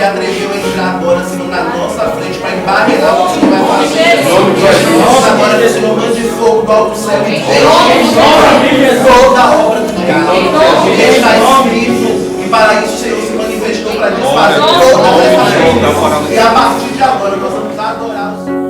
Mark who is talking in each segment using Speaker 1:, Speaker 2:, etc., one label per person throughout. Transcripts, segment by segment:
Speaker 1: se atreveu a entrar agora, Senhor, na nossa frente para embarrear o que o Senhor vai fazer. Nós agora, meu Senhor, mande fogo do alto céu e deixe toda a obra do diabo. Deixa Espírito, e para isso o Senhor se manifestou para desfazer todas as coisas. E a partir de agora nós vamos adorar o Senhor.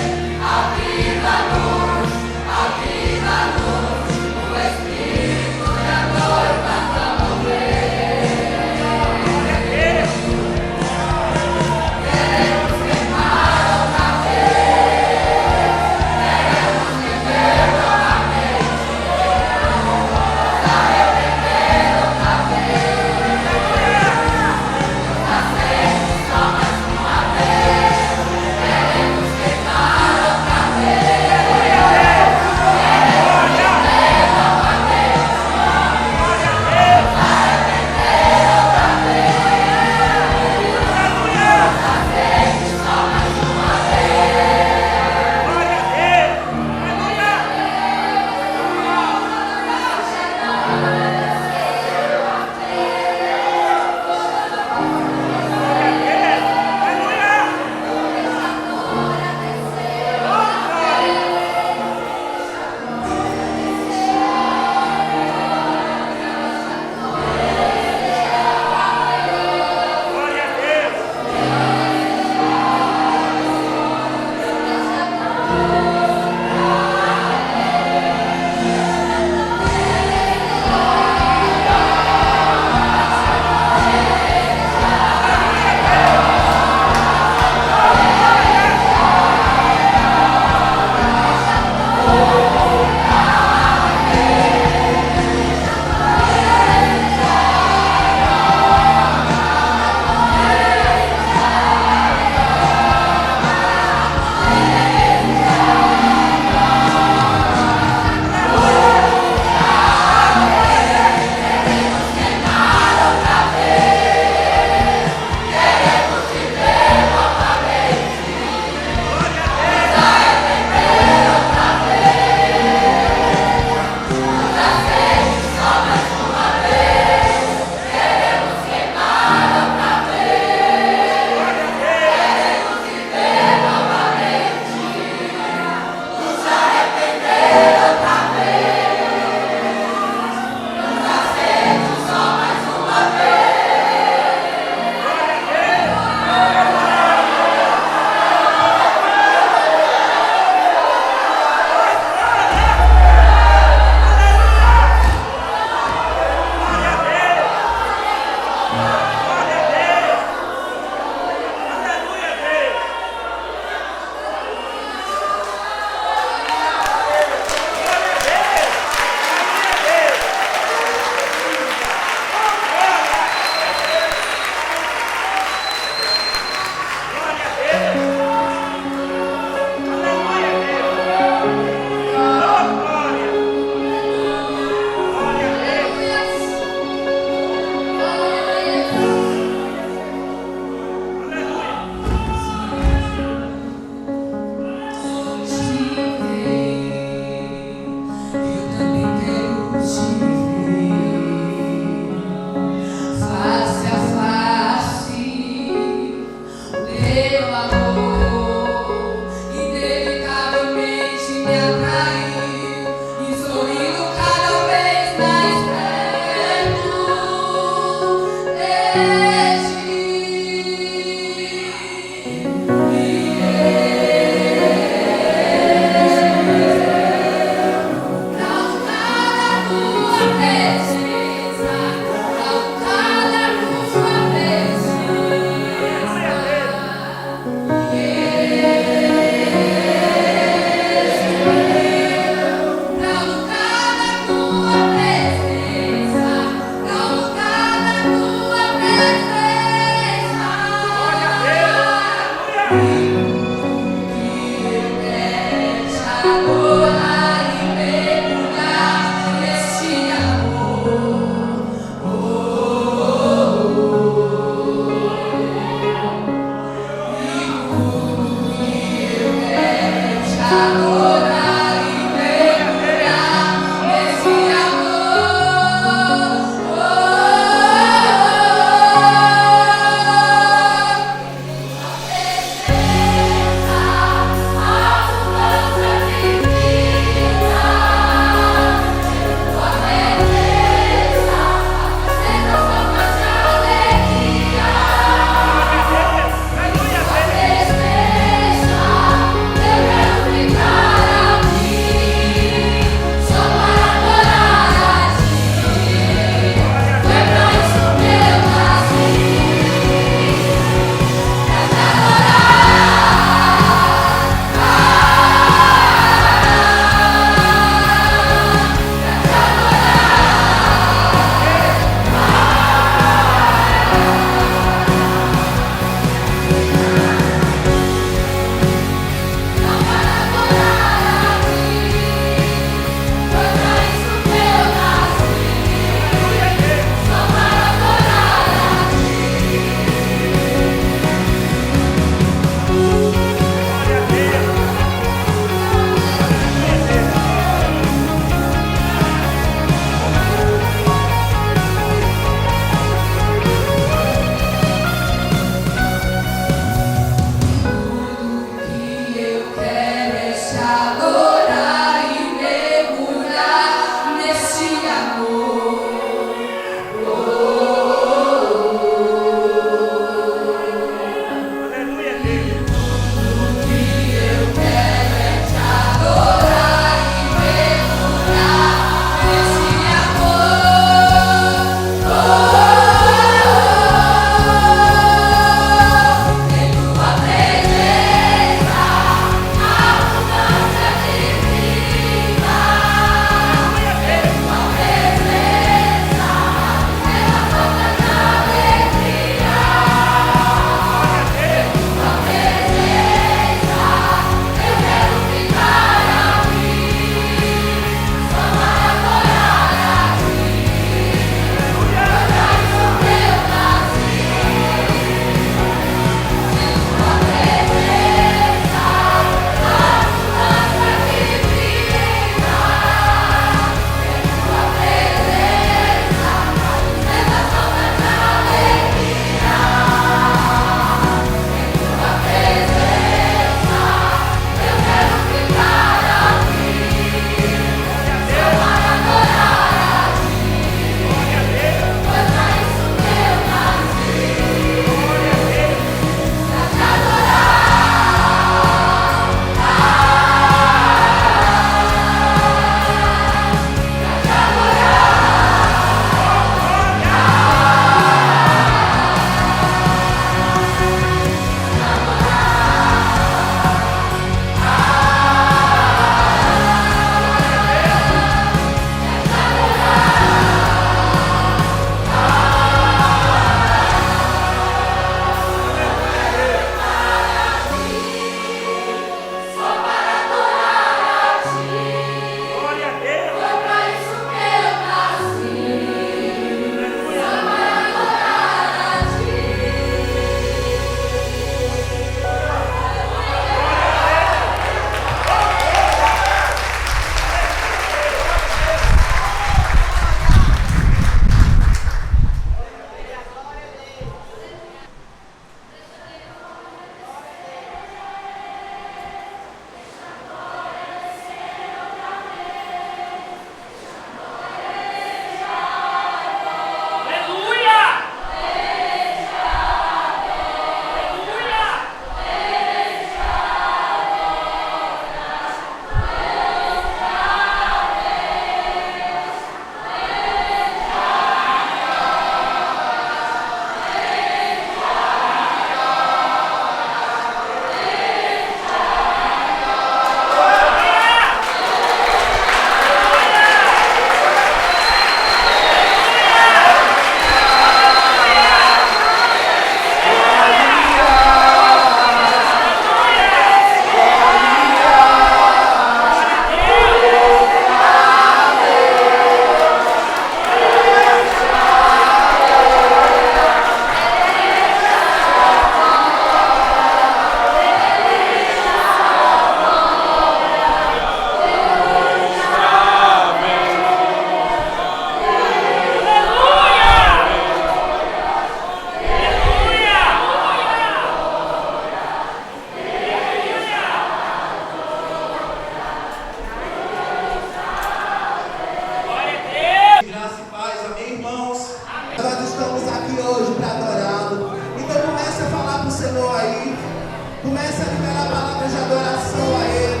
Speaker 1: libera palavras de adoração a Ele.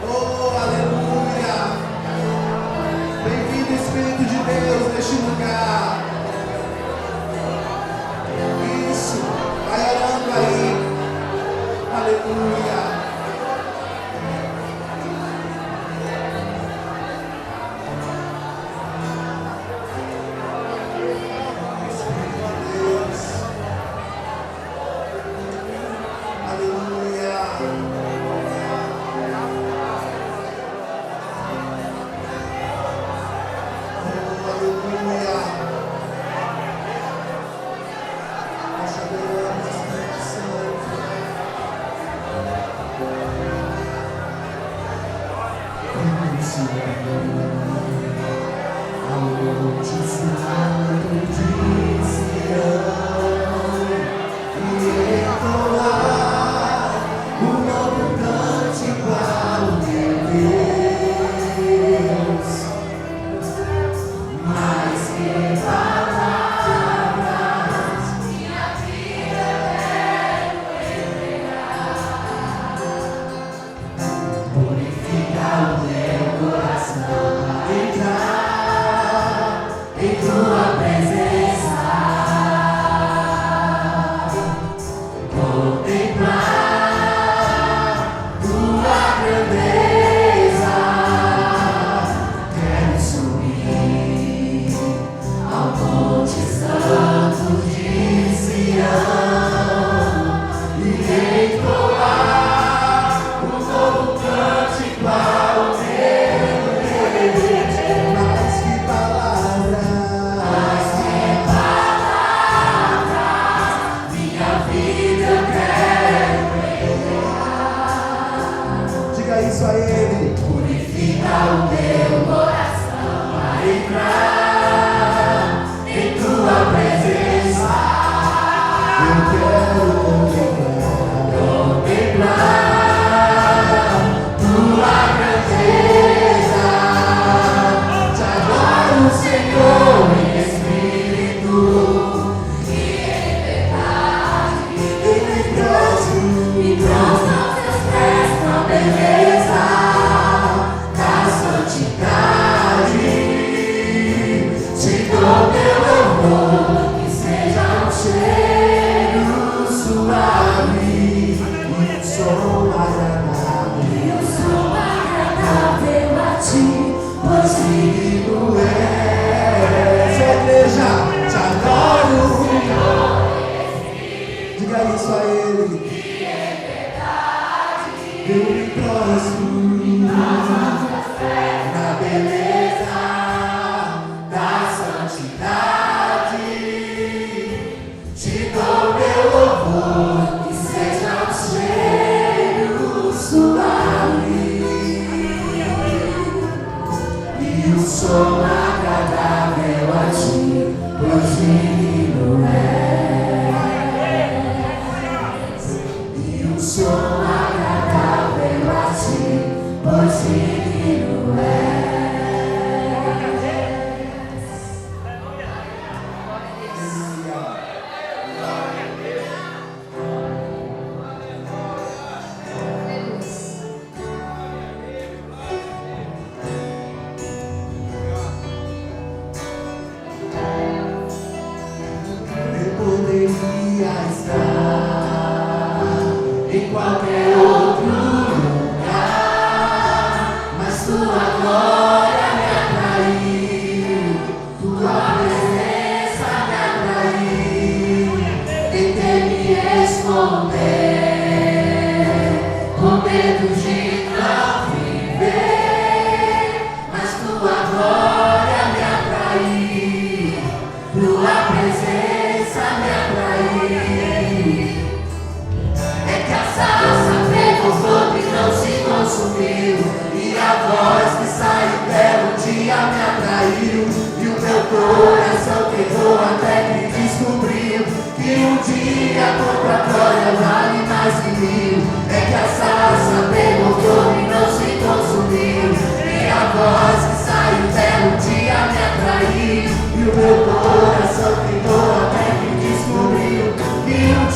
Speaker 1: Oh, aleluia. Bem-vindo, Espírito de Deus, neste lugar. Isso, vai orando aí. Aleluia.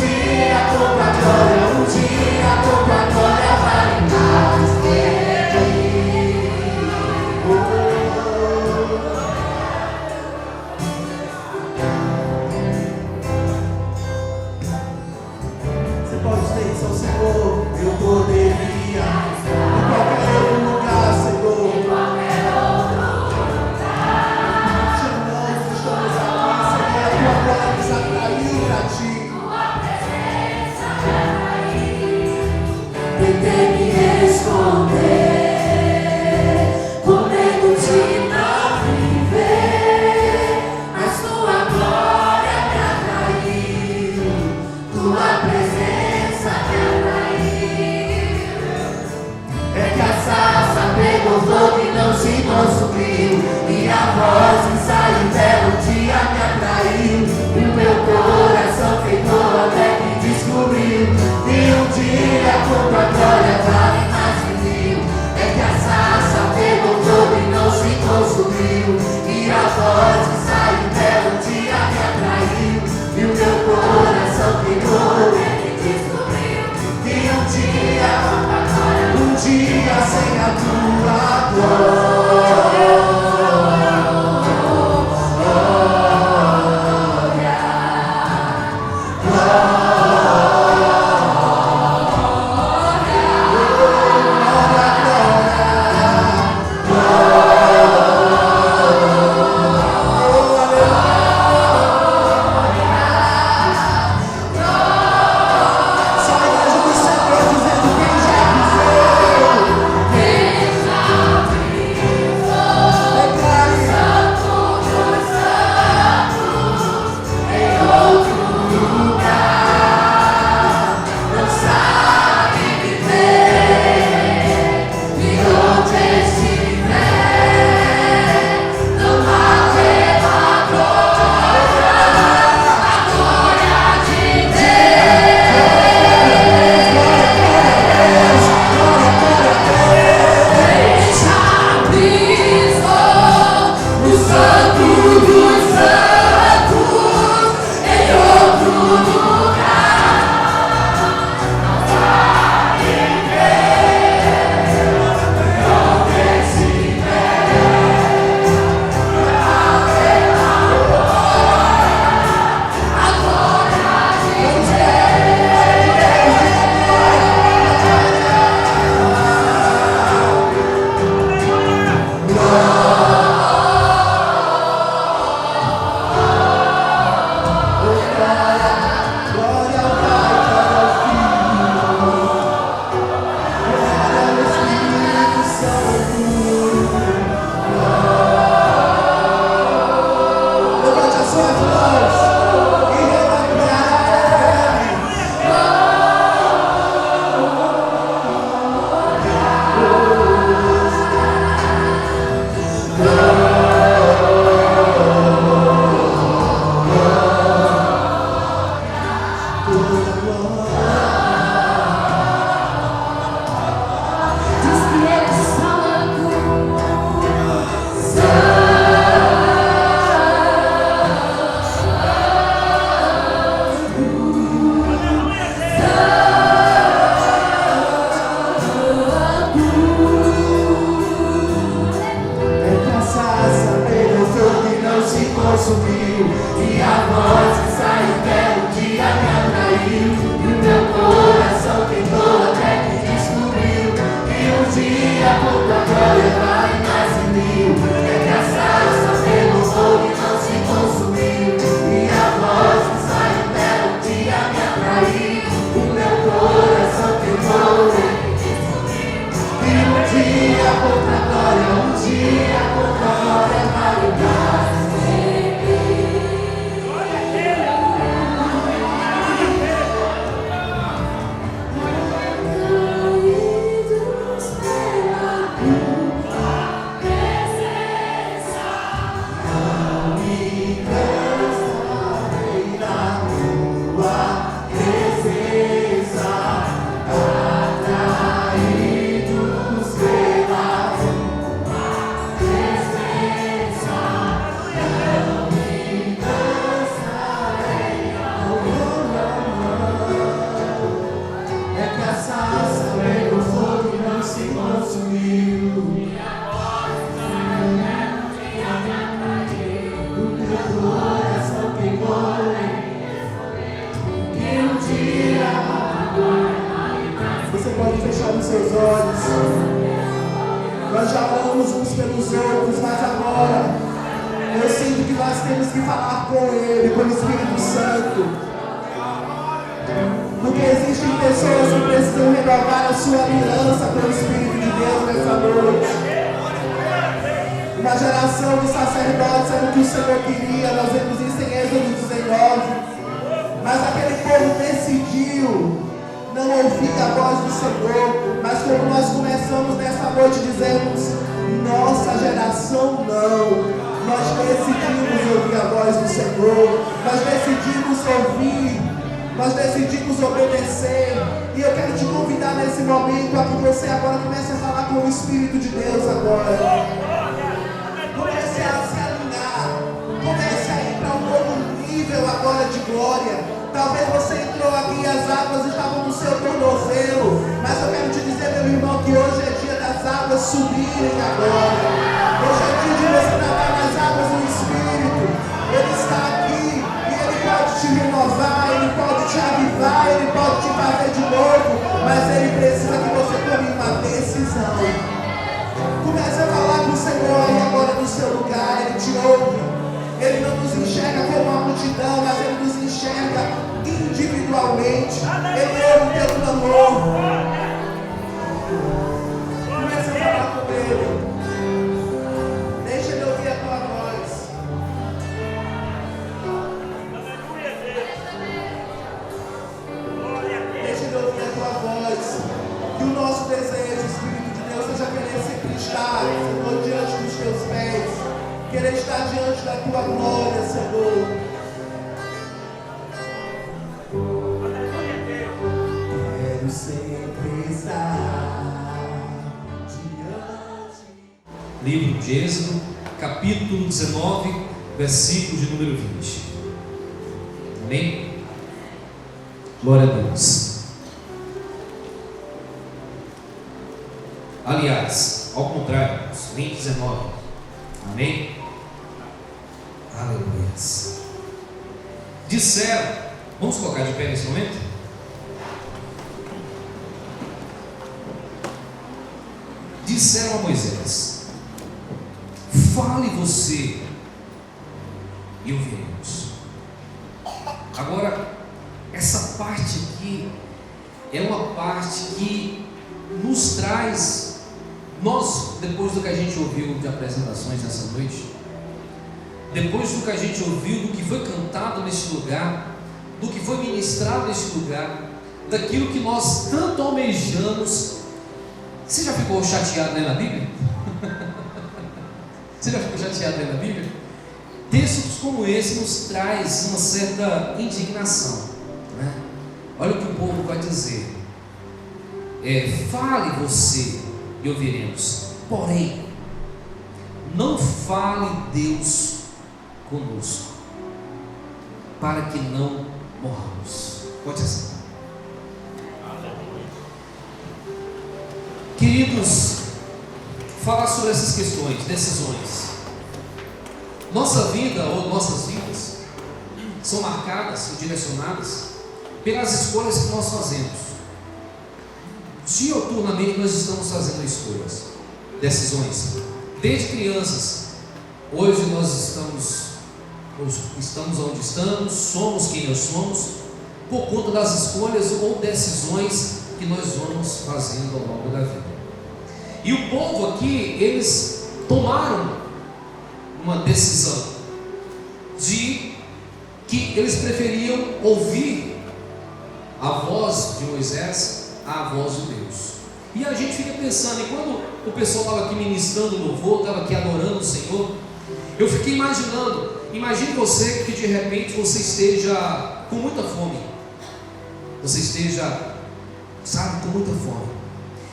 Speaker 2: dia, com a glória, um dia.
Speaker 1: pouca glória vale mais que mil. É que a sarça pegou fogo e não se consumiu, e a voz que saiu dela um dia me atraiu, e o meu coração queimou. Ele descobriu que um dia sem a tua glória. nós decidimos obedecer. E eu quero te convidar nesse momento a que você agora comece a falar com o Espírito de Deus agora. Comece a se alinhar, comece a ir para um novo nível agora de glória. Talvez você entrou aqui e as águas estavam no seu tornozelo, mas eu quero te dizer, meu irmão, que hoje é dia das águas subirem agora. Hoje é dia de você nadar nas águas do Espírito. Ele está aqui e Ele pode te renovar, Ele pode te avivar, Ele pode te fazer de novo, mas Ele precisa que você tome uma decisão. Comece a falar com o Senhor aí agora no seu lugar. Ele te ouve. Ele não nos enxerga como uma multidão, mas Ele nos enxerga individualmente. Ele ouve o teu clamor. Comece a falar com Ele. Deixa Ele ouvir a tua voz. Deixa Ele ouvir a tua voz. Que o nosso desejo, Espírito de Deus, seja querer sempre estar, Senhor, diante dos teus pés. Querer estar diante da tua glória, Senhor. Quero sempre estar diante.
Speaker 2: Livro de Êxodo, capítulo 19, versículo de número 20. Amém? Glória a Deus. Aliás, ao contrário, 20, 19. Amém? Aleluia. Disseram, vamos colocar de pé nesse momento? Disseram a Moisés: fale você e ouviremos. Agora, essa parte aqui é uma parte que nos traz, nós, depois do que a gente ouviu de apresentações nessa noite, depois do que a gente ouviu, do que foi cantado neste lugar, do que foi ministrado neste lugar, daquilo que nós tanto almejamos. Você já ficou chateado lendo a Bíblia? Você já ficou chateado lendo a Bíblia? Textos como esse nos traz uma certa indignação, né? Olha o que o povo vai dizer: fale você e ouviremos, porém não fale Deus conosco, para que não morramos. Pode aceitar. Queridos, falar sobre essas questões, decisões. Nossa vida ou nossas vidas são marcadas ou direcionadas pelas escolhas que nós fazemos. Diuturnamente nós estamos fazendo escolhas, decisões. Desde crianças, hoje nós estamos onde estamos, somos quem nós somos, por conta das escolhas ou decisões que nós vamos fazendo ao longo da vida. E o povo aqui, eles tomaram uma decisão de que eles preferiam ouvir a voz de Moisés à voz de Deus. E a gente fica pensando, e quando o pessoal estava aqui ministrando louvor, estava aqui adorando o Senhor, eu fiquei imaginando, imagine você que de repente você esteja com muita fome, você esteja, sabe, com muita fome,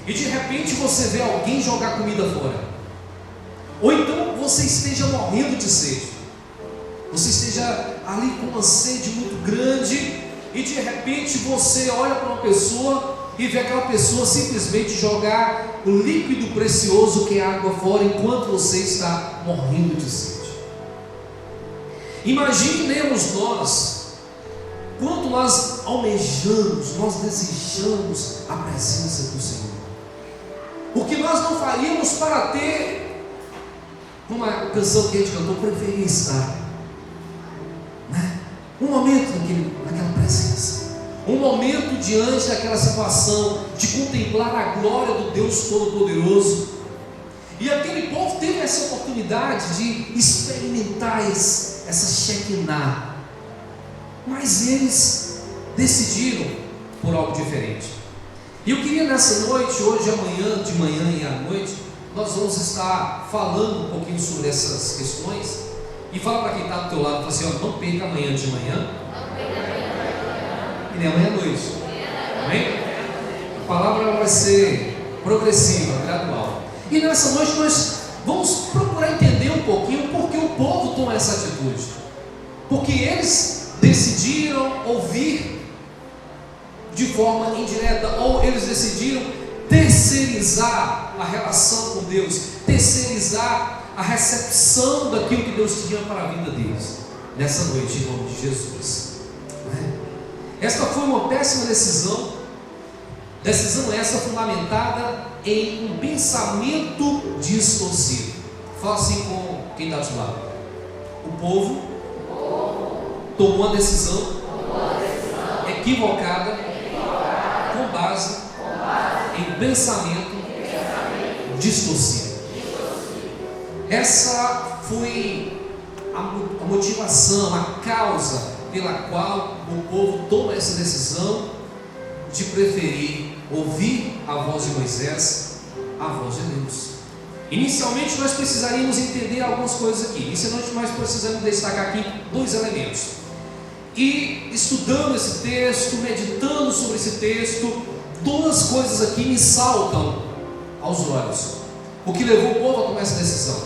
Speaker 2: e de repente você vê alguém jogar comida fora, ou então você esteja morrendo de sede, você esteja ali com uma sede muito grande, e de repente você olha para uma pessoa e vê aquela pessoa simplesmente jogar o líquido precioso que é água fora, enquanto você está morrendo de sede. Imaginemos nós, quanto nós almejamos, nós desejamos a presença do Senhor, o que nós não faríamos para ter, como a canção que a gente cantou, preferia estar, né? Um momento naquela presença, um momento diante daquela situação, de contemplar a glória do Deus Todo-Poderoso. E aquele povo teve essa oportunidade de experimentar essa Shekinah, mas eles decidiram por algo diferente. E eu queria nessa noite, hoje, amanhã, de manhã e à noite, nós vamos estar falando um pouquinho sobre essas questões. E fala para quem está do teu lado, fala assim: ó, não perca amanhã de manhã. nem amanhã à noite. Amém? A palavra vai ser progressiva, gradual. E nessa noite nós vamos procurar entender um pouquinho por que o povo toma essa atitude. Porque eles decidiram ouvir de forma indireta, ou eles decidiram terceirizar a relação com Deus, terceirizar a recepção daquilo que Deus tinha para a vida deles, nessa noite, em nome de Jesus. Esta foi uma péssima decisão essa fundamentada em um pensamento distorcido. Fala assim com quem está do seu lado. O povo tomou uma decisão equivocada com base em pensamento distorcido. Essa foi a motivação, a causa pela qual o povo toma essa decisão de preferir ouvir a voz de Moisés à voz de Deus. Inicialmente nós precisaríamos entender algumas coisas aqui. Inicialmente nós precisamos destacar aqui dois elementos. E estudando esse texto, meditando sobre esse texto, duas coisas aqui me saltam aos olhos. O que levou o povo a tomar essa decisão?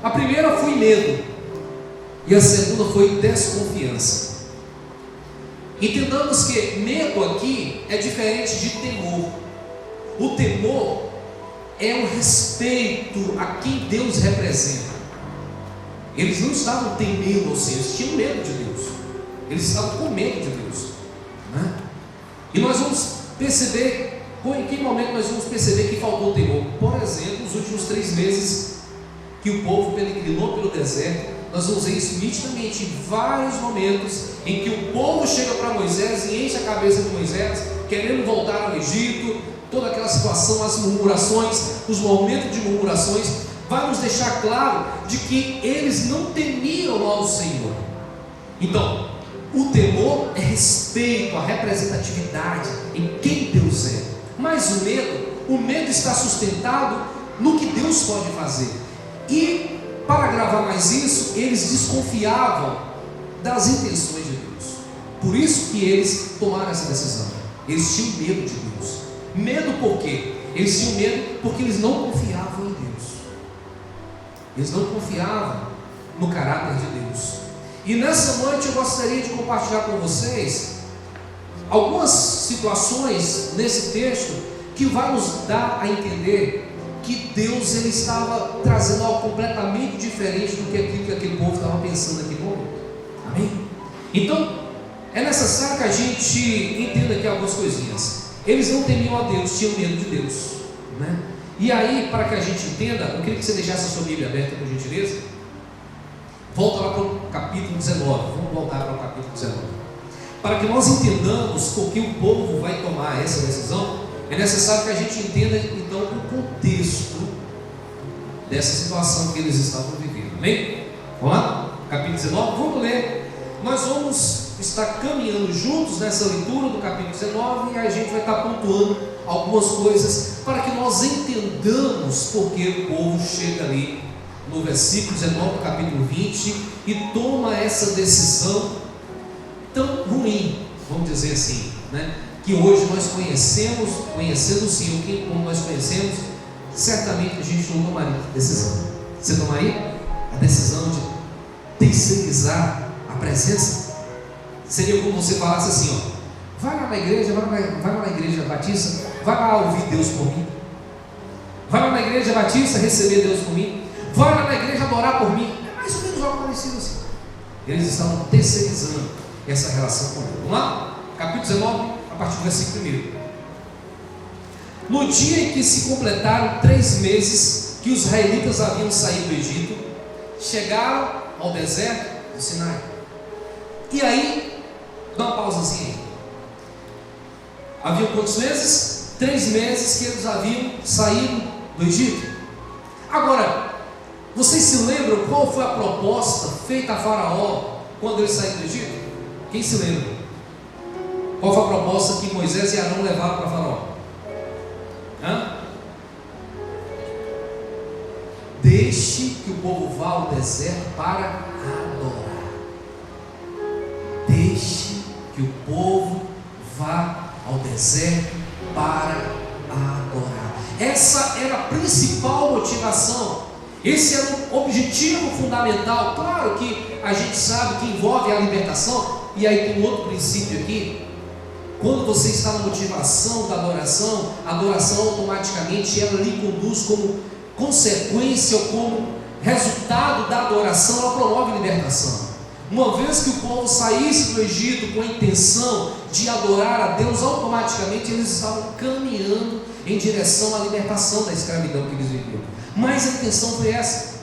Speaker 2: A primeira foi medo, e a segunda foi desconfiança. Entendamos que medo aqui é diferente de temor. O temor é o respeito a quem Deus representa. Eles não estavam temendo ao Senhor, eles tinham medo de Deus. Eles estavam com medo de Deus, né? E nós vamos perceber, em que momento nós vamos perceber que faltou temor? Por exemplo, nos últimos 3 meses que o povo peregrinou pelo deserto, nós vamos ver isso nitidamente em vários momentos em que o povo chega para Moisés e enche a cabeça de Moisés, querendo voltar ao Egito. Toda aquela situação, as murmurações, os momentos de murmurações, vai nos deixar claro de que eles não temiam ao Senhor. Então, o temor é respeito à representatividade em quem Deus é. Mas o medo está sustentado no que Deus pode fazer. E para agravar mais isso, eles desconfiavam das intenções de Deus. Por isso que eles tomaram essa decisão. Eles tinham medo de Deus. Medo por quê? Eles tinham medo porque eles não confiavam em Deus. Eles não confiavam no caráter de Deus. E nessa noite eu gostaria de compartilhar com vocês algumas situações nesse texto que vai nos dar a entender que Deus ele estava trazendo algo completamente diferente do que aquilo que aquele povo estava pensando aqui no momento. Amém? Então, é necessário que a gente entenda aqui algumas coisinhas. Eles não temiam a Deus, tinham medo de Deus, né? E aí, para que a gente entenda, eu queria que você deixasse a sua Bíblia aberta, por gentileza. Volta lá para o capítulo 19. Vamos voltar para o capítulo 19. Para que nós entendamos por que o povo vai tomar essa decisão, é necessário que a gente entenda então o contexto dessa situação que eles estavam vivendo. Amém? Vamos lá? Capítulo 19, vamos ler. Nós vamos estar caminhando juntos nessa leitura do capítulo 19 e a gente vai estar pontuando algumas coisas para que nós entendamos por que o povo chega ali no versículo 19 do capítulo 20 e toma essa decisão tão ruim, vamos dizer assim, né? Que hoje nós conhecendo o Senhor, como nós conhecemos, certamente a gente não tomaria a decisão. Você tomaria a decisão de terceirizar a presença? Seria como você falasse assim, ó, vai lá na igreja, vai lá na igreja batista, vai lá ouvir Deus por mim, vai lá na igreja batista receber Deus por mim, vai lá na igreja adorar por mim. É mais ou menos algo parecido assim. Eles estavam terceirizando essa relação com Deus. Vamos lá? Capítulo 19, a partir do versículo 1. No dia em que se completaram 3 meses que os israelitas haviam saído do Egito, chegaram ao deserto do Sinai. E aí, dá uma pausazinha aí. Haviam quantos meses? 3 meses que eles haviam saído do Egito. Agora, vocês se lembram qual foi a proposta feita a Faraó quando eles saíram do Egito? Quem se lembra? Qual foi a proposta que Moisés e Arão levaram para Faraó? Deixe que o povo vá ao deserto para adorar. Deixe que o povo ao deserto para adorar. Essa era a principal motivação, esse era o objetivo fundamental. Claro que a gente sabe que envolve a libertação, e aí tem um outro princípio aqui. Quando você está na motivação da adoração, a adoração automaticamente ela lhe conduz como consequência ou como resultado da adoração, ela promove libertação. Uma vez que o povo saísse do Egito com a intenção de adorar a Deus, automaticamente eles estavam caminhando em direção à libertação da escravidão que eles viviam. Mas a intenção foi essa.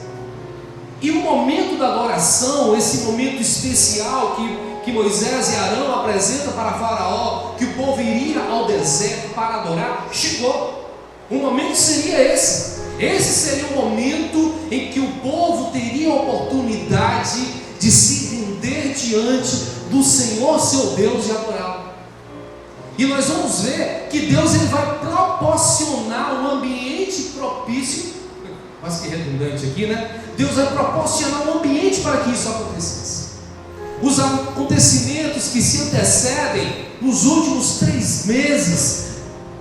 Speaker 2: E o momento da adoração, esse momento especial que Moisés e Arão apresentam para Faraó, que o povo iria ao deserto para adorar, chegou. O momento seria esse. Esse seria o momento em que o povo teria a oportunidade de se render diante do Senhor seu Deus e adorá-lo. E nós vamos ver que Deus ele vai proporcionar um ambiente propício, quase que redundante aqui, né? Deus vai proporcionar um ambiente para que isso acontecesse. Os acontecimentos que se antecedem nos últimos 3 meses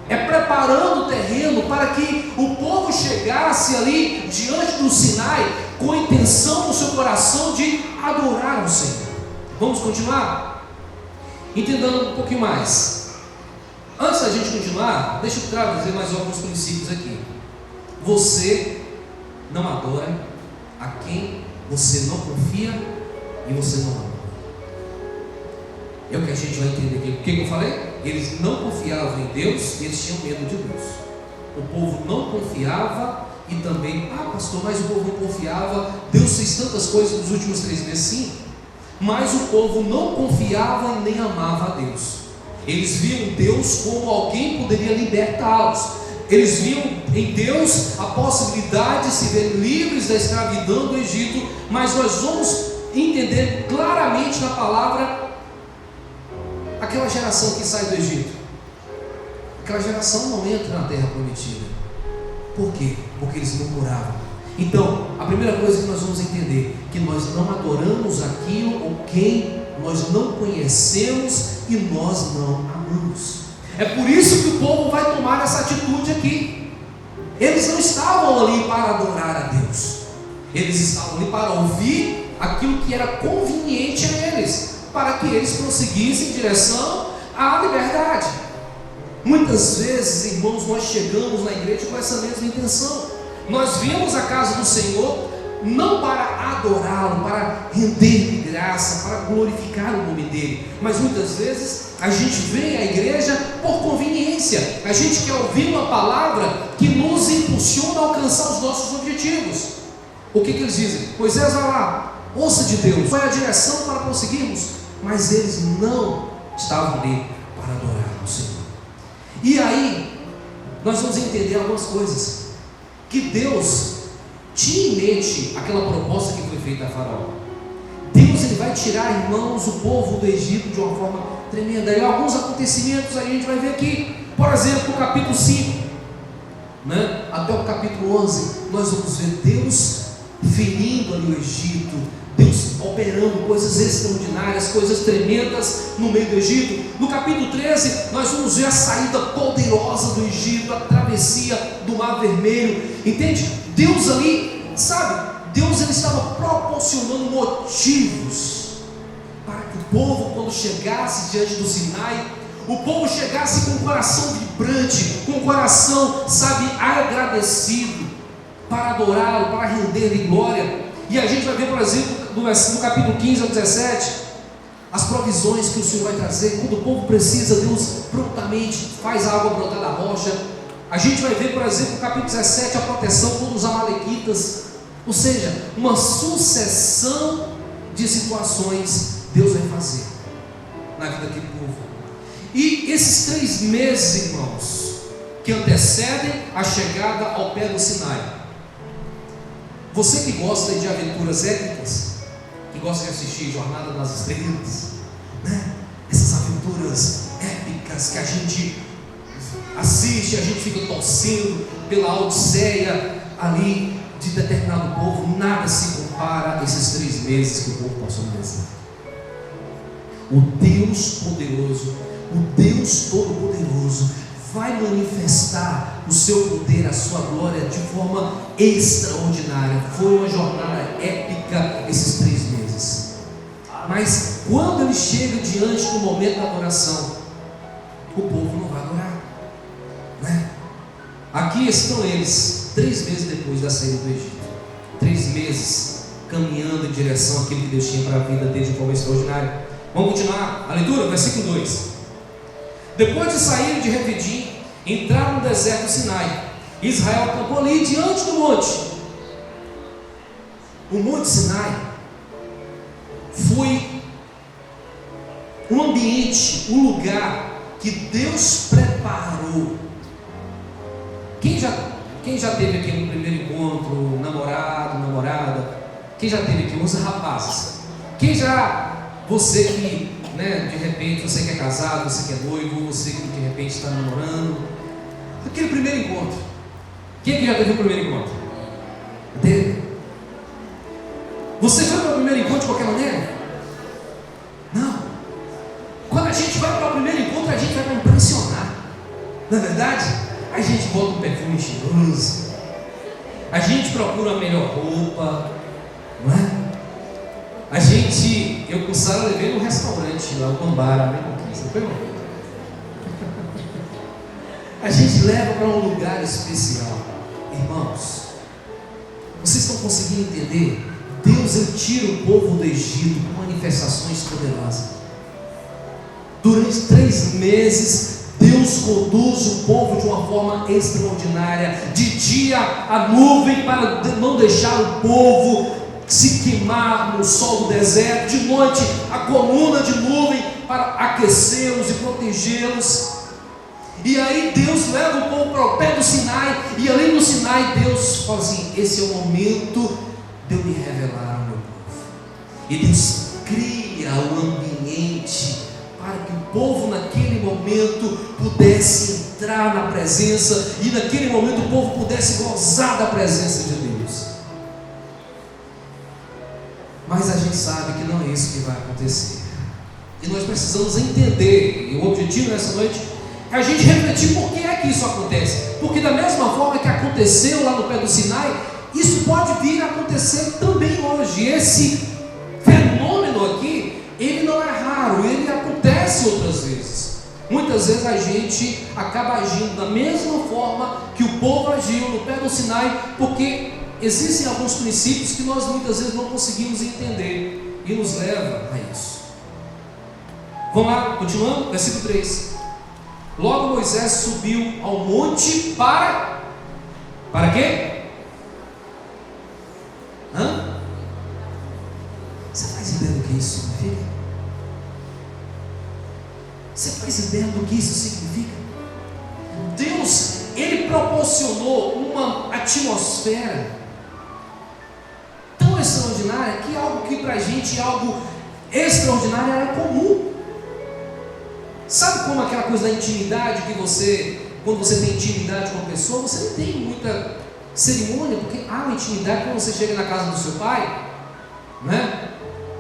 Speaker 2: preparando o terreno para que o povo chegasse ali diante do Sinai com a intenção no seu coração de adorar o Senhor. Vamos continuar? Entendendo um pouquinho mais. Antes da gente continuar, deixa eu trazer mais alguns princípios aqui. Você não adora a quem você não confia e você não ama. É o que a gente vai entender aqui. O que eu falei? Eles não confiavam em Deus e eles tinham medo de Deus. O povo não confiava e também, pastor, mas o povo não confiava. Deus fez tantas coisas nos últimos 3 meses, sim. Mas o povo não confiava e nem amava a Deus. Eles viam Deus como alguém que poderia libertá-los. Eles viam em Deus a possibilidade de se ver livres da escravidão do Egito. Mas nós vamos entender claramente na palavra aquela geração que sai do Egito. Aquela geração não entra na terra prometida. Por quê? Porque eles não oravam. Então, a primeira coisa que nós vamos entender, que nós não adoramos aquilo ou quem nós não conhecemos e nós não amamos. É por isso que o povo vai tomar essa atitude aqui. Eles não estavam ali para adorar a Deus. Eles estavam ali para ouvir aquilo que era conveniente a eles, para que eles prosseguissem em direção à liberdade. Muitas vezes, irmãos, nós chegamos na igreja com essa mesma intenção. Nós viemos à casa do Senhor não para adorá-lo, para render-lhe graça, para glorificar o nome dele, mas muitas vezes a gente vem à igreja por conveniência. A gente quer ouvir uma palavra que nos impulsiona a alcançar os nossos objetivos. O que eles dizem? Moisés, vai lá, ouça de Deus, qual é a direção para prosseguirmos? Mas eles não estavam ali para adorar o Senhor. E aí, nós vamos entender algumas coisas. Que Deus tinha em mente aquela proposta que foi feita a Faraó. Deus ele vai tirar, irmãos, o povo do Egito de uma forma tremenda. E alguns acontecimentos a gente vai ver aqui. Por exemplo, no capítulo 5, até o capítulo 11, nós vamos ver Deus ferindo ali o Egito, Deus operando coisas extraordinárias, coisas tremendas no meio do Egito. No capítulo 13, nós vamos ver a saída poderosa do Egito, a travessia do Mar Vermelho. Entende? Deus ali, Deus ele estava proporcionando motivos para que o povo, quando chegasse diante do Sinai, o povo chegasse com o coração vibrante, com o coração, agradecido, para adorá-lo, para render-lhe glória. E a gente vai ver, por exemplo, no capítulo 15 ao 17, as provisões que o Senhor vai trazer. Quando o povo precisa, Deus prontamente faz a água brotar da rocha. A gente vai ver, por exemplo, no capítulo 17, a proteção contra os amalequitas. Ou seja, uma sucessão de situações Deus vai fazer na vida daquele povo. E esses 3 meses, irmãos, que antecedem a chegada ao pé do Sinai. Você que gosta de aventuras épicas, que gosta de assistir Jornada nas Estrelas, essas aventuras épicas que a gente assiste, a gente fica torcendo pela odisseia ali de determinado povo, nada se compara a esses 3 meses que o povo passou no deserto. O Deus poderoso, o o Deus Todo-Poderoso vai manifestar o seu poder, a sua glória de forma extraordinária. Foi uma jornada épica esses 3 meses. Mas quando ele chega diante do momento da adoração, o povo não vai adorar, né? Aqui estão eles, 3 meses depois da saída do Egito, 3 meses caminhando em direção àquilo que Deus tinha para a vida deles de forma extraordinária. Vamos continuar a leitura, versículo 2. Depois de sair de Refidim, entraram no deserto do Sinai. Israel acampou ali diante do monte. O Monte Sinai foi um ambiente, um lugar que Deus preparou. Quem já teve aqui no primeiro encontro, namorado, namorada? Quem já teve aqui? Uns rapazes. Você que, né, de repente, você que é casado, você que é noivo, você que de repente está namorando. Aquele primeiro encontro. Quem que já teve o primeiro encontro? Teve? Você foi para o primeiro encontro de qualquer maneira? Não. Quando a gente vai para o primeiro encontro, a gente vai para impressionar. Não é verdade? A gente bota um perfume cheiroso, a gente procura a melhor roupa, não é? Eu com Sara levei no restaurante lá, o Bambara, bem conquista, foi bom. A gente leva para um lugar especial. Irmãos, vocês estão conseguindo entender? Deus, ele tira o povo do Egito com manifestações poderosas. Durante 3 meses, Deus conduz o povo de uma forma extraordinária. De dia a nuvem para não deixar o povo se queimar no sol do deserto. De noite a coluna de nuvem para aquecê-los e protegê-los. E aí Deus leva o povo para o pé do Sinai. E ali no Sinai Deus fala assim: esse é o momento de eu me revelar ao meu povo. E Deus cria o ambiente para que o povo naquele momento pudesse entrar na presença, e naquele momento o povo pudesse gozar da presença de Deus. Mas a gente sabe que não é isso que vai acontecer, e nós precisamos entender, e o objetivo nessa noite é a gente refletir por que é que isso acontece. Porque da mesma forma que aconteceu lá no pé do Sinai, isso pode vir a acontecer também hoje. Esse fenômeno aqui, ele não é raro, ele acontece outras vezes. Muitas vezes a gente acaba agindo da mesma forma que o povo agiu no pé do Sinai, porque existem alguns princípios que nós muitas vezes não conseguimos entender, e nos leva a isso. Vamos lá, continuando, versículo 3. Logo Moisés subiu ao monte para quê? Você faz ideia do que isso significa? Você faz ideia do que isso significa? Deus, ele proporcionou uma atmosfera tão extraordinária que algo que para a gente é algo extraordinário era comum. Sabe como aquela coisa da intimidade que quando você tem intimidade com uma pessoa, você não tem muita cerimônia, porque há uma intimidade quando você chega na casa do seu pai, né?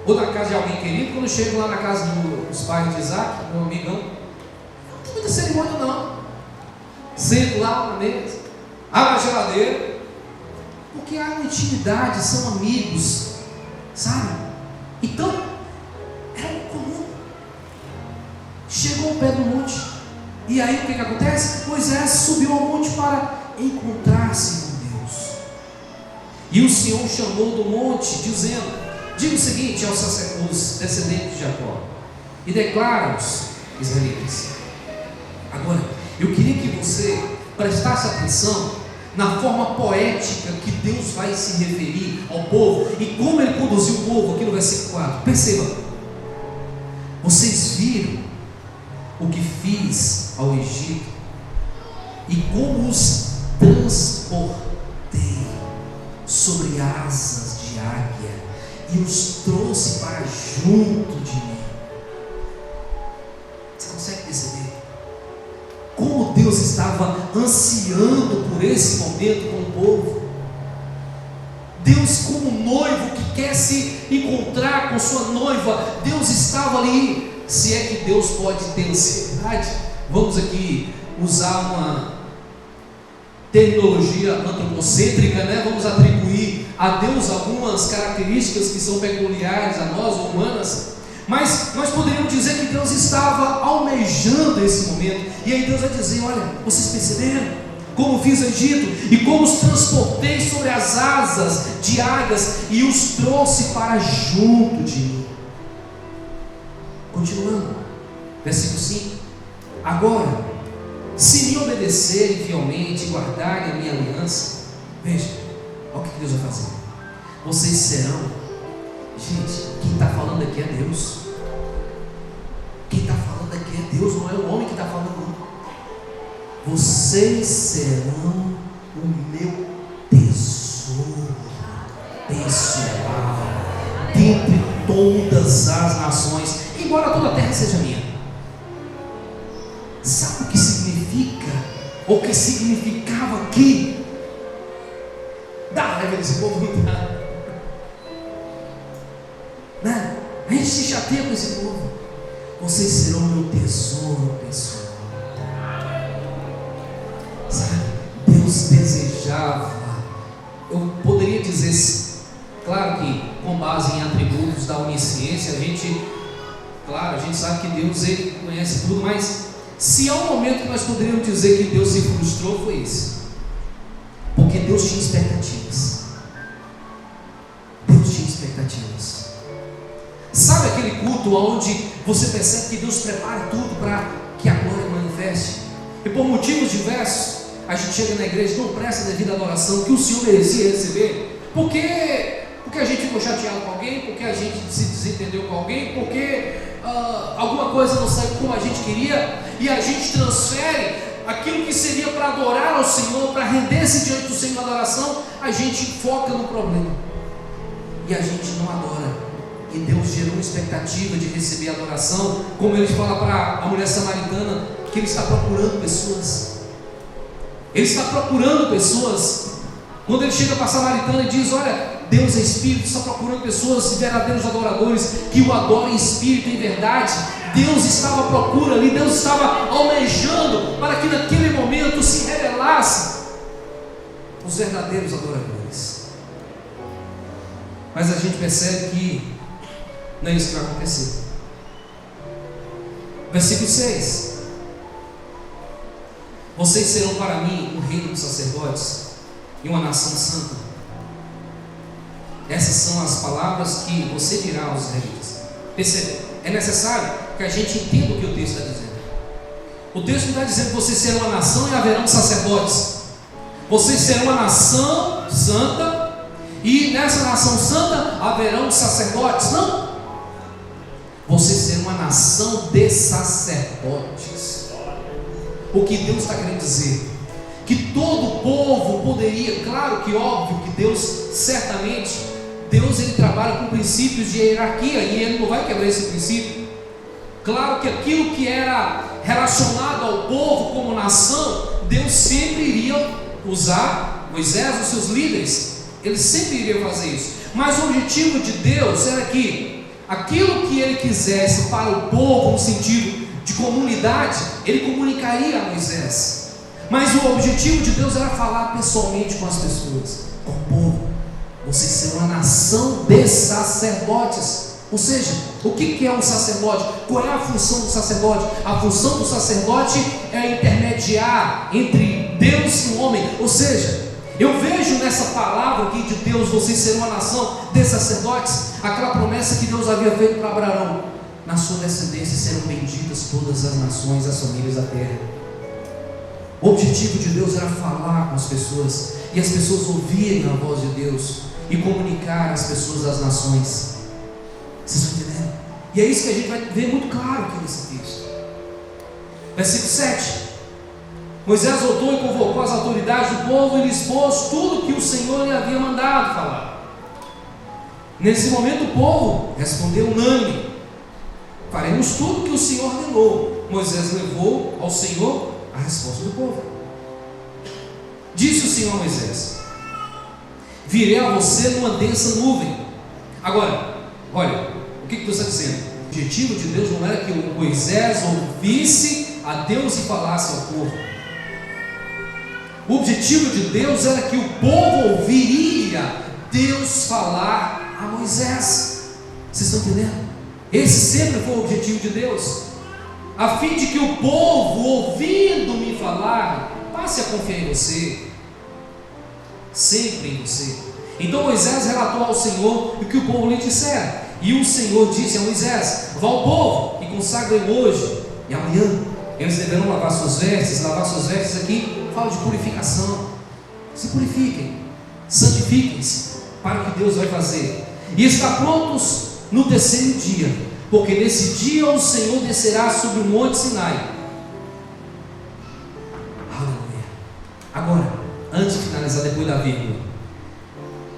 Speaker 2: Ou na casa de alguém querido. Quando eu chego lá na casa dos pais de Isaac, meu amigão, não tem muita cerimônia não. Sento lá na mesa, abro a geladeira, porque há uma intimidade, são amigos, sabe? Então, era comum. Chegou ao pé do monte, e aí o que acontece? Moisés subiu ao monte para encontrar-se com Deus. E o Senhor chamou do monte, dizendo: diga o seguinte aos descendentes de Jacó, e declara-os, israelitas. Agora, eu queria que você prestasse atenção na forma poética que Deus vai se referir ao povo, e como ele conduziu o povo aqui no versículo 4. Perceba: vocês viram o que fiz ao Egito, e como os transportei sobre asas de águia, e os trouxe para junto de mim. Você consegue perceber como Deus estava ansiando por esse momento com o povo? Deus, como noivo que quer se encontrar com sua noiva, Deus estava ali se é que Deus pode ter ansiedade, vamos aqui usar uma terminologia antropocêntrica, né? Vamos atribuir a Deus algumas características que são peculiares a nós, humanas, mas nós poderíamos dizer que Deus estava almejando esse momento. E aí Deus vai dizer: olha, vocês perceberam como fiz o Egito e como os transportei sobre as asas de águias e os trouxe para junto de mim. Continuando, versículo 5: agora, se me obedecerem fielmente e guardarem a minha aliança, veja, olha o que Deus vai fazer. Vocês serão, gente, quem está falando aqui é Deus. Quem está falando aqui é Deus, não é o homem que está falando, não. Vocês serão o meu tesouro pessoal dentre todas as nações, embora toda a terra seja minha. Sabe o que significa, ou o que significava aqui? Dá raiva desse povo, não dá? Né? A gente se chateia com esse povo. Vocês serão meu tesouro pessoal. Sabe, Deus desejava, eu poderia dizer, claro que com base em atributos da onisciência, a gente sabe que Deus, ele conhece tudo, mas se há um momento que nós poderíamos dizer que Deus se frustrou, foi esse, porque Deus tinha expectativas. Deus tinha expectativas. Sabe aquele culto onde você percebe que Deus prepara tudo para que a glória manifeste, e por motivos diversos a gente chega na igreja e não presta a devida adoração que o Senhor merecia receber, porque a gente ficou chateado com alguém, porque a gente se desentendeu com alguém, porque alguma coisa não saiu como a gente queria, e a gente transfere aquilo que seria para adorar ao Senhor, para render-se diante do Senhor na adoração, a gente foca no problema e a gente não adora. E Deus gerou uma expectativa de receber a adoração, como ele fala para a mulher samaritana, que ele está procurando pessoas. Ele está procurando pessoas. Quando ele chega para a samaritana e diz: olha, Deus é Espírito, está procurando pessoas, verdadeiros adoradores, que o adorem em Espírito e em verdade. Deus estava à procura ali, Deus estava almejando para que naquele momento se revelasse os verdadeiros adoradores. Mas a gente percebe que não é isso que vai acontecer. Versículo 6: vocês serão para mim um reino de sacerdotes e uma nação santa. Essas são as palavras que você dirá aos israelitas. Perceba, é necessário que a gente entenda o que o texto está dizendo. O texto não está dizendo que vocês serão uma nação e haverão sacerdotes. Vocês serão uma nação santa e nessa nação santa haverão sacerdotes. Não. Vocês serão uma nação de sacerdotes. O que Deus está querendo dizer? Que todo o povo poderia, claro que óbvio que Deus, certamente, Deus ele trabalha com princípios de hierarquia e ele não vai quebrar esse princípio. Claro que aquilo que era relacionado ao povo como nação, Deus sempre iria usar Moisés, os seus líderes, ele sempre iria fazer isso. Mas o objetivo de Deus era que aquilo que ele quisesse para o povo, no sentido de comunidade, ele comunicaria a Moisés. Mas o objetivo de Deus era falar pessoalmente com as pessoas, com o povo. Vocês serão uma nação de sacerdotes. Ou seja, o que é um sacerdote? Qual é a função do sacerdote? A função do sacerdote é intermediar entre Deus e o homem. Ou seja, eu vejo nessa palavra aqui de Deus, vocês serão uma nação de sacerdotes, aquela promessa que Deus havia feito para Abraão: na sua descendência serão benditas todas as nações, as famílias da terra. O objetivo de Deus era falar com as pessoas, e as pessoas ouvirem a voz de Deus, e comunicar às pessoas das nações. Vocês estão entendendo? E é isso que a gente vai ver muito claro aqui nesse texto. Versículo 7: Moisés voltou e convocou as autoridades do povo e lhes expôs tudo que o Senhor lhe havia mandado falar. Nesse momento o povo respondeu unânime: faremos tudo que o Senhor ordenou. Moisés levou ao Senhor a resposta do povo. Disse o Senhor a Moisés: virei a você numa densa nuvem. Agora, olha, o que Deus está dizendo? objetivo de Deus não era que o Moisés ouvisse a Deus e falasse ao povo. O objetivo de Deus era que o povo ouviria Deus falar a Moisés. Vocês estão entendendo? Esse sempre foi o objetivo de Deus, a fim de que o povo, ouvindo-me falar, passe a confiar em você, sempre em você. Então Moisés relatou ao Senhor o que o povo lhe dissera, e o Senhor disse a Moisés: vá ao povo e consagre hoje e amanhã eles deverão lavar suas vestes. Lavar suas vestes aqui fala de purificação. Se purifiquem, santifiquem-se para o que Deus vai fazer, e estar prontos no terceiro dia, porque nesse dia o Senhor descerá sobre o monte Sinai. Aleluia. Agora, antes de finalizar, depois da vírgula,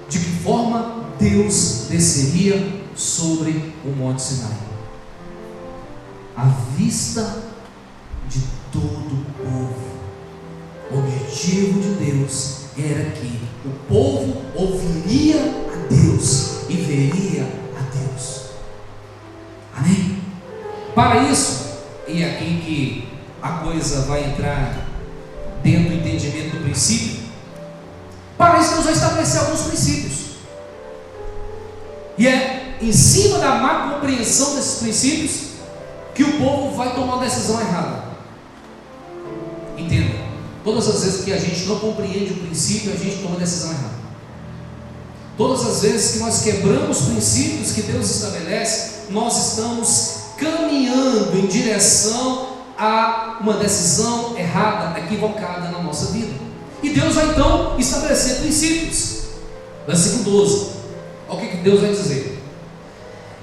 Speaker 2: de que forma Deus desceria sobre o monte Sinai? À vista de todo o povo. O objetivo de Deus era que o povo ouviria a Deus e veria a Deus. Amém? Para isso, e é aqui que a coisa vai entrar dentro do entendimento do princípio, para isso Deus vai estabelecer alguns princípios, e é em cima da má compreensão desses princípios que o povo vai tomar uma decisão errada. Entenda, todas as vezes que a gente não compreende o princípio, a gente toma a decisão errada. Todas as vezes que nós quebramos os princípios que Deus estabelece, nós estamos caminhando em direção a uma decisão errada, equivocada na nossa vida. E Deus vai então estabelecer princípios. Versículo 12, olha o que Deus vai dizer: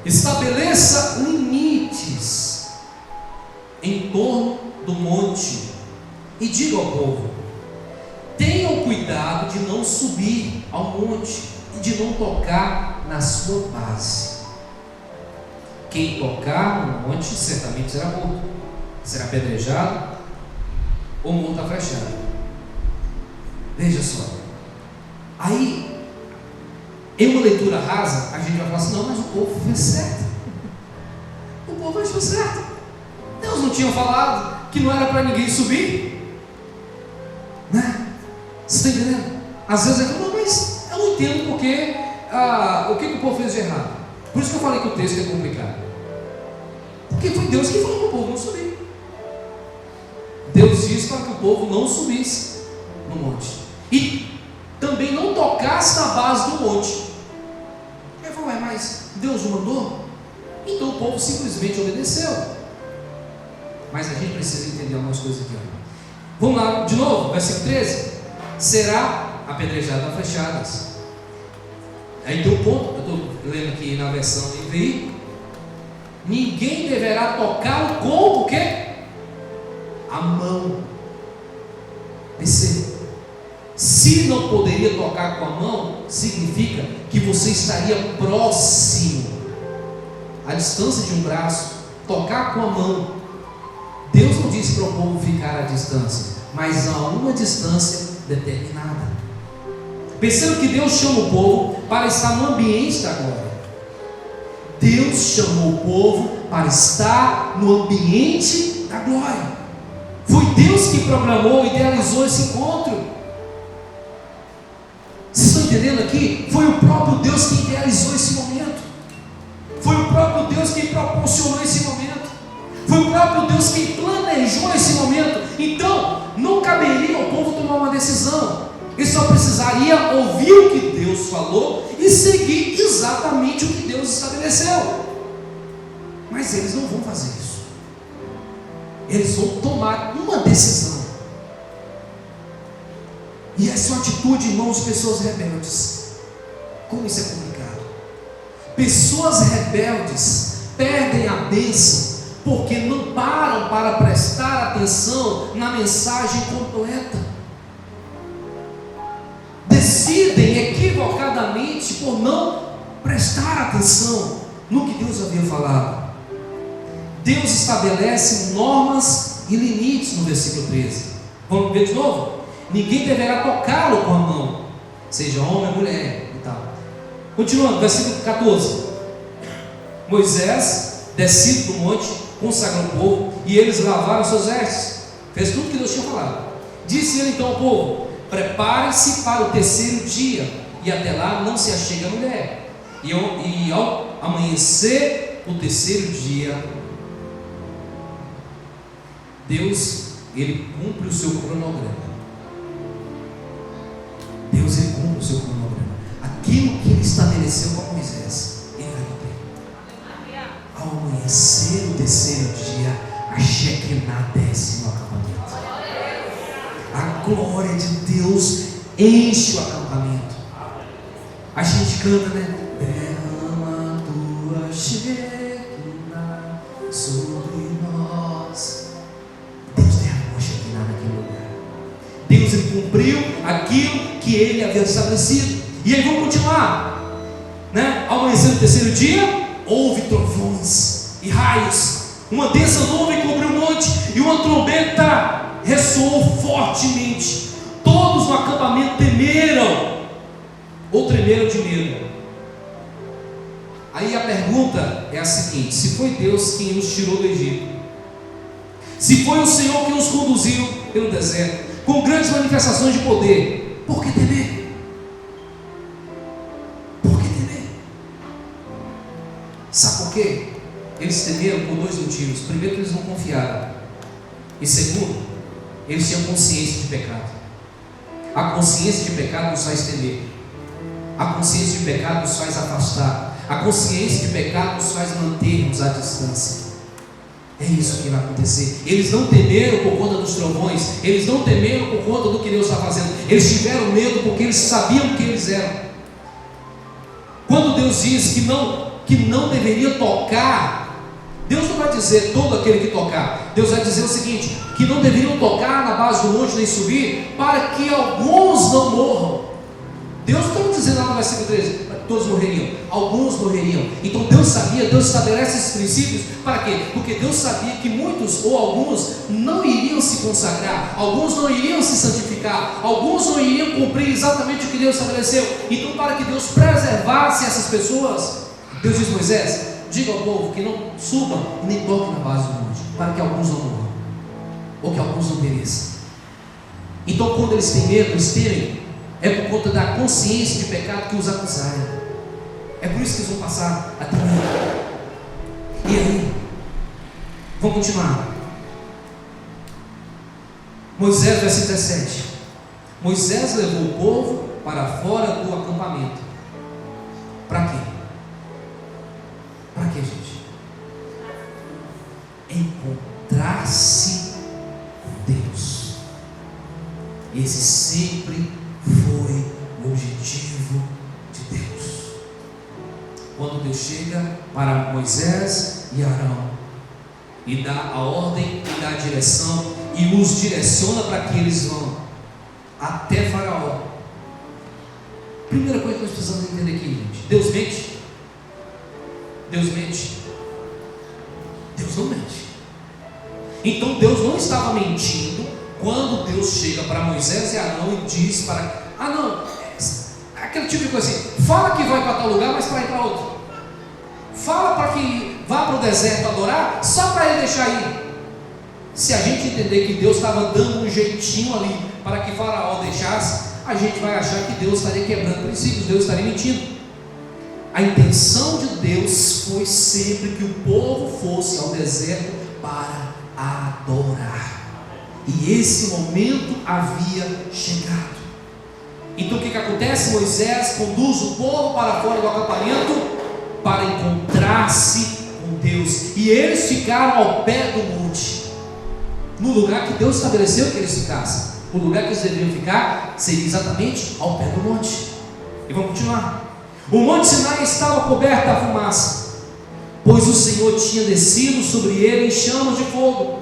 Speaker 2: estabeleça limites em torno do monte e diga ao povo: tenham cuidado de não subir ao monte e de não tocar na sua base. Quem tocar no monte certamente será morto, será apedrejado ou morto a flechada. Veja só, aí em uma leitura rasa a gente vai falar assim: não, mas o povo fez certo, o povo achou certo, Deus não tinha falado que não era para ninguém subir, né? Você está entendendo? Às vezes é como, mas eu não entendo porque o que o povo fez de errado. Por isso que eu falei que o texto é complicado, porque foi Deus que falou para o povo não subir. Deus disse para que o povo não subisse no monte e também não tocasse na base do monte. Ele falou: mas Deus não mandou? Então o povo simplesmente obedeceu. Mas a gente precisa entender algumas coisas aqui. Vamos lá, de novo, versículo 13: será apedrejado a flechadas. Aí tem um ponto, eu estou lendo aqui na versão NVI: ninguém deverá tocá-lo com o quê? A mão. Perceba, se não poderia tocar com a mão, significa que você estaria próximo, à distância de um braço. Tocar com a mão, Deus não disse para o povo ficar à distância, mas a uma distância determinada. Perceba que Deus chama o povo para estar no ambiente da glória. Deus chamou o povo para estar no ambiente da glória. Foi Deus que programou e idealizou esse encontro. Vocês estão entendendo aqui? Foi o próprio Deus que idealizou esse momento. Foi o próprio Deus que proporcionou esse momento. Foi o próprio Deus que planejou esse momento. Então, não caberia ao povo tomar uma decisão. Ele só precisaria ouvir o que Deus falou e seguir exatamente o que Deus estabeleceu. Mas eles não vão fazer isso. Eles vão tomar uma decisão. E essa é uma atitude, irmãos, de pessoas rebeldes. Como isso é complicado. Pessoas rebeldes perdem a bênção porque não param para prestar atenção na mensagem completa. Decidem equivocadamente por não prestar atenção no que Deus havia falado. Deus estabelece normas e limites no versículo 13. Vamos ver de novo? Ninguém deverá tocá-lo com a mão, seja homem ou mulher e tal. Continuando, versículo 14. Moisés descido do monte, consagrou o povo, e eles lavaram seus vestes. Fez tudo que Deus tinha falado. Disse ele então ao povo: prepare-se para o terceiro dia, e até lá não se achegue a mulher. E ao amanhecer o terceiro dia, Deus, ele cumpre o seu cronograma. Deus, ele cumpre o seu cronograma. Aquilo que ele estabeleceu com Moisés, ele vai cumprir. Ao amanhecer o terceiro dia, a Shekinah desce no acampamento. A glória de Deus enche o acampamento. A gente canta, né? Derrama a tua Shekinah sobre nós. Deus derramou a Shekinah naquele lugar. Deus, ele cumpriu aquilo que ele havia estabelecido. E aí vamos continuar, né? Ao amanhecer do terceiro dia, houve trovões e raios, uma densa nuvem cobriu o monte, e uma trombeta ressoou fortemente. Todos no acampamento temeram, ou tremeram de medo. Aí a pergunta é a seguinte: se foi Deus quem nos tirou do Egito, se foi o Senhor que nos conduziu pelo deserto, com grandes manifestações de poder, por que temer? Sabe por quê? Eles temeram por dois motivos. Primeiro, que eles não confiaram. E segundo, eles tinham consciência de pecado. A consciência de pecado nos faz temer. A consciência de pecado nos faz afastar. A consciência de pecado nos faz mantermos à distância. É isso que vai acontecer. Eles não temeram por conta dos trovões. Eles não temeram por conta do que Deus está fazendo. Eles tiveram medo porque eles sabiam quem eles eram. Quando Deus diz que não deveria tocar, Deus não vai dizer todo aquele que tocar. Deus vai dizer o seguinte: que não deveriam tocar na base do monte nem subir, para que alguns não morram. Deus não está dizendo lá no versículo 13, todos morreriam, alguns morreriam. Então Deus sabia, Deus estabelece esses princípios para quê? Porque Deus sabia que muitos ou alguns não iriam se consagrar, alguns não iriam se santificar, alguns não iriam cumprir exatamente o que Deus estabeleceu. Então, para que Deus preservasse essas pessoas, Deus diz: Moisés, diga ao povo que não subam e nem toquem na base do monte, para que alguns não morram, ou que alguns não pereçam. Então, quando eles têm medo, eles temem, é por conta da consciência de pecado que os acusaram. É por isso que eles vão passar a ter medo. E aí, vamos continuar. Moisés, versículo 17. Moisés levou o povo para fora do acampamento. Para quê? Para quê, gente? Encontrar-se com Deus. Esse sempre foi o objetivo de Deus. Quando Deus chega para Moisés e Arão e dá a ordem e dá a direção e os direciona para que eles vão até Faraó. Primeira coisa que nós precisamos entender aqui, gente: Deus mente? Deus mente? Deus não mente. Então Deus não estava mentindo quando Deus chega para Moisés e Arão e diz para... aquele tipo de coisa assim: fala que vai para tal lugar, mas para ir para outro. Fala para que vá para o deserto adorar, só para ele deixar ir. Se a gente entender que Deus estava dando um jeitinho ali para que Faraó deixasse, a gente vai achar que Deus estaria quebrando princípios, Deus estaria mentindo. A intenção de Deus foi sempre que o povo fosse ao deserto para adorar. E esse momento havia chegado. Então o que acontece? Moisés conduz o povo para fora do acampamento para encontrar-se com Deus. E eles ficaram ao pé do monte, no lugar que Deus estabeleceu que eles ficassem. O lugar que eles deveriam ficar seria exatamente ao pé do monte. E vamos continuar. O monte Sinai estava coberto da fumaça, pois o Senhor tinha descido sobre ele em chamas de fogo.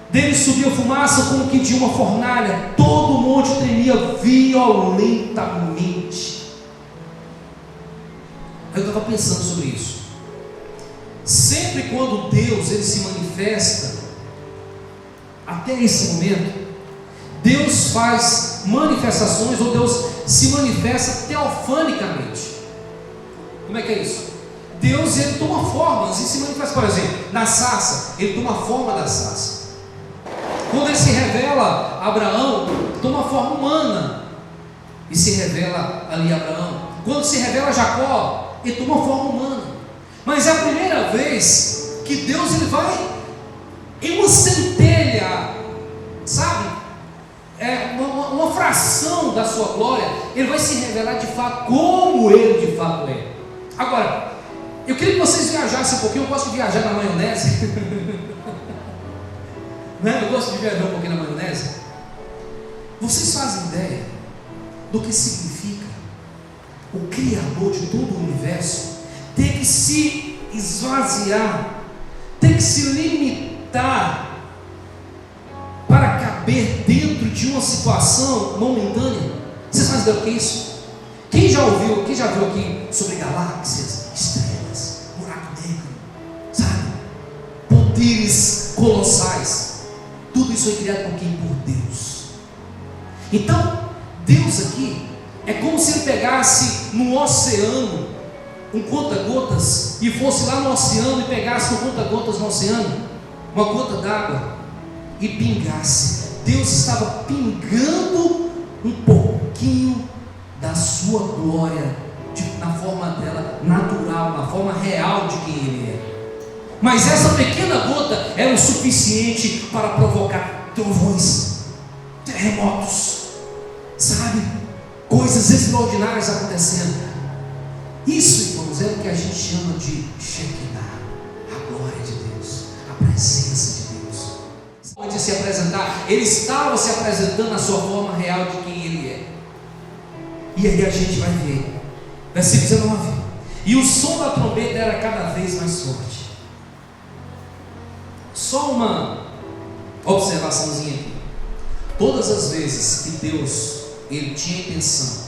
Speaker 2: Dele subia fumaça como que de uma fornalha. Todo o monte tremia violentamente. Eu estava pensando sobre isso. Sempre quando Deus ele se manifesta, até esse momento, Deus faz manifestações, ou Deus se manifesta teofanicamente. Como é que é isso? Deus, ele toma formas e se manifesta. Por exemplo, na sarça, ele toma a forma da sarça. Quando ele se revela a Abraão, toma a forma humana e se revela ali a Abraão. Quando se revela a Jacó, ele toma a forma humana. Mas é a primeira vez que Deus, ele vai em uma centelha, sabe? Uma fração da sua glória, ele vai se revelar de fato como ele de fato é. Agora, eu queria que vocês viajassem um pouquinho. Eu gosto de viajar na maionese. Eu gosto de viajar um pouquinho na maionese. Vocês fazem ideia do que significa o Criador de todo o universo ter que se esvaziar, ter que se limitar para caber dentro de uma situação momentânea? Vocês fazem ideia do que é isso? Quem já viu aqui sobre galáxias, estrelas, buraco negro, sabe? Poderes colossais. Tudo isso foi criado por quem? Por Deus. Então, Deus aqui é como se ele pegasse no oceano um conta-gotas e fosse lá no oceano e pegasse um conta-gotas no oceano, uma gota d'água, e pingasse. Deus estava pingando um pouquinho da sua glória, na forma dela natural, na forma real de quem Ele é. Mas essa pequena gota era o suficiente para provocar trovões, terremotos, sabe? Coisas extraordinárias acontecendo. Isso, irmãos, é o que a gente chama de Shekinah, a glória de Deus, a presença de Deus. Pode se apresentar, Ele estava se apresentando na sua forma real de quem Ele é. E aí a gente vai ver, versículo 19: e o som da trombeta era cada vez mais forte. Só uma observaçãozinha aqui. Todas as vezes que Deus, Ele tinha intenção,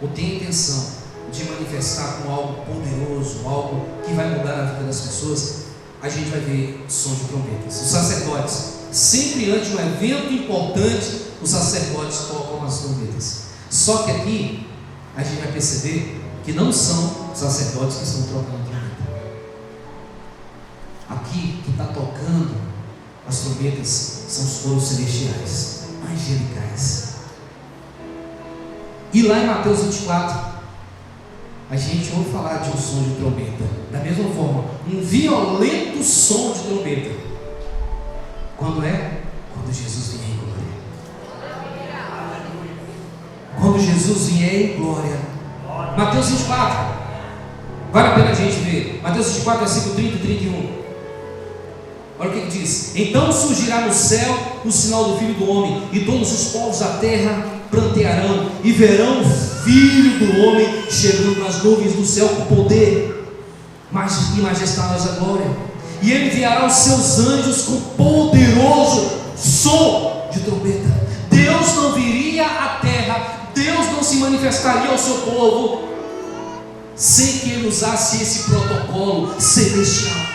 Speaker 2: ou tem intenção de manifestar com algo poderoso, algo que vai mudar a vida das pessoas, a gente vai ver som de trombetas. Os sacerdotes, sempre antes de um evento importante, os sacerdotes tocam as trombetas. Só que aqui a gente vai perceber que não são os sacerdotes que estão trocando a trombeta. Aqui, que está tocando as trombetas são os coros celestiais, angelicais. E lá em Mateus 24, a gente ouve falar de um som de trombeta. Da mesma forma, um violento som de trombeta. Quando é? Quando Jesus vier em glória. Quando Jesus vier em glória. Mateus 24. Vale a pena a gente ver. Mateus 24, versículo 30 e 31. Olha o que diz: então surgirá no céu o sinal do Filho do Homem, e todos os povos da terra prantearão, e verão o Filho do Homem chegando nas nuvens do céu com poder e majestosa glória. E ele enviará os seus anjos com poderoso som de trombeta. Deus não viria à terra, Deus não se manifestaria ao seu povo sem que ele usasse esse protocolo celestial.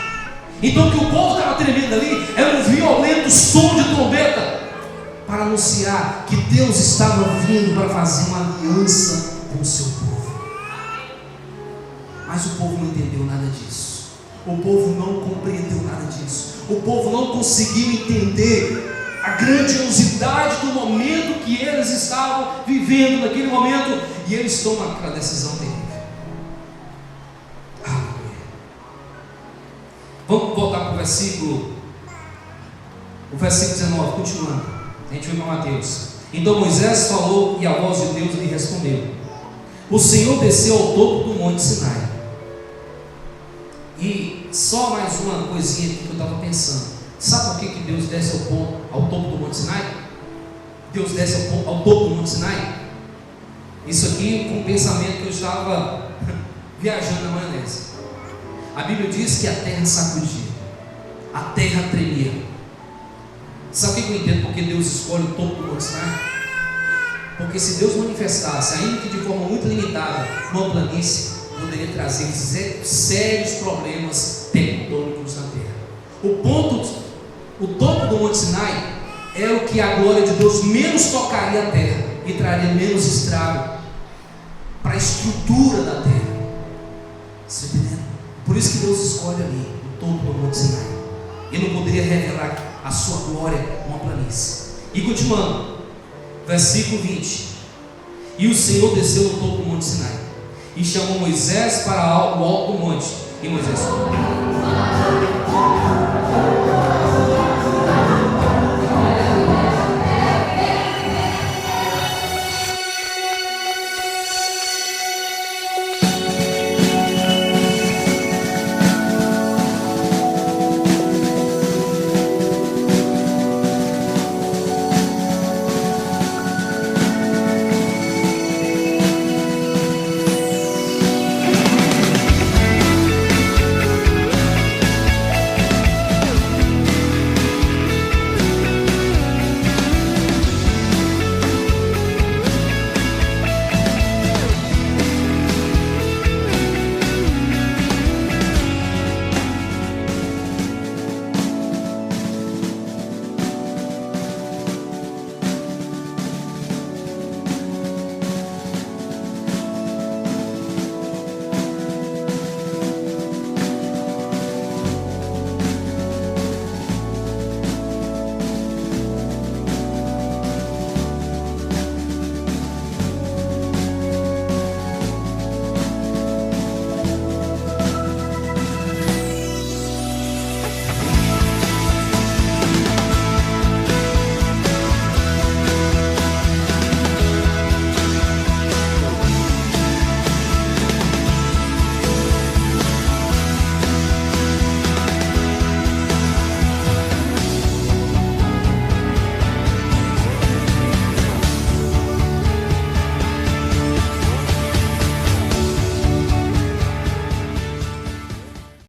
Speaker 2: Então o que o povo estava tremendo ali era um violento som de trombeta para anunciar que Deus estava vindo para fazer uma aliança com o seu povo. Mas o povo não entendeu nada disso. O povo não compreendeu nada disso. O povo não conseguiu entender a grandiosidade do momento que eles estavam vivendo naquele momento, e eles tomam aquela decisão terrível. Vamos voltar para o versículo 19, continuando. A gente vai para Mateus. Então Moisés falou, e a voz de Deus lhe respondeu: o Senhor desceu ao topo do monte Sinai. E só mais uma coisinha aqui que eu estava pensando. Sabe por que Deus desce ao topo do monte Sinai? Deus desce ao topo do monte Sinai. Isso aqui com um pensamento que eu estava viajando na maionese. A Bíblia diz que a terra sacudia, a terra tremia. Sabe o que eu entendo porque Deus escolhe o topo do monte Sinai? Porque se Deus manifestasse, ainda que de forma muito limitada, numa planície, poderia trazer sérios problemas tectônicos na terra. O topo do monte Sinai era o que a glória de Deus menos tocaria a terra e traria menos estrago para a estrutura da terra. Você está entendendo? Por isso que Deus escolhe ali, no topo do Monte Sinai. Ele não poderia revelar a sua glória numa planície. E continuando, versículo 20. E o Senhor desceu no topo do Monte Sinai e chamou Moisés para o alto do monte. E Moisés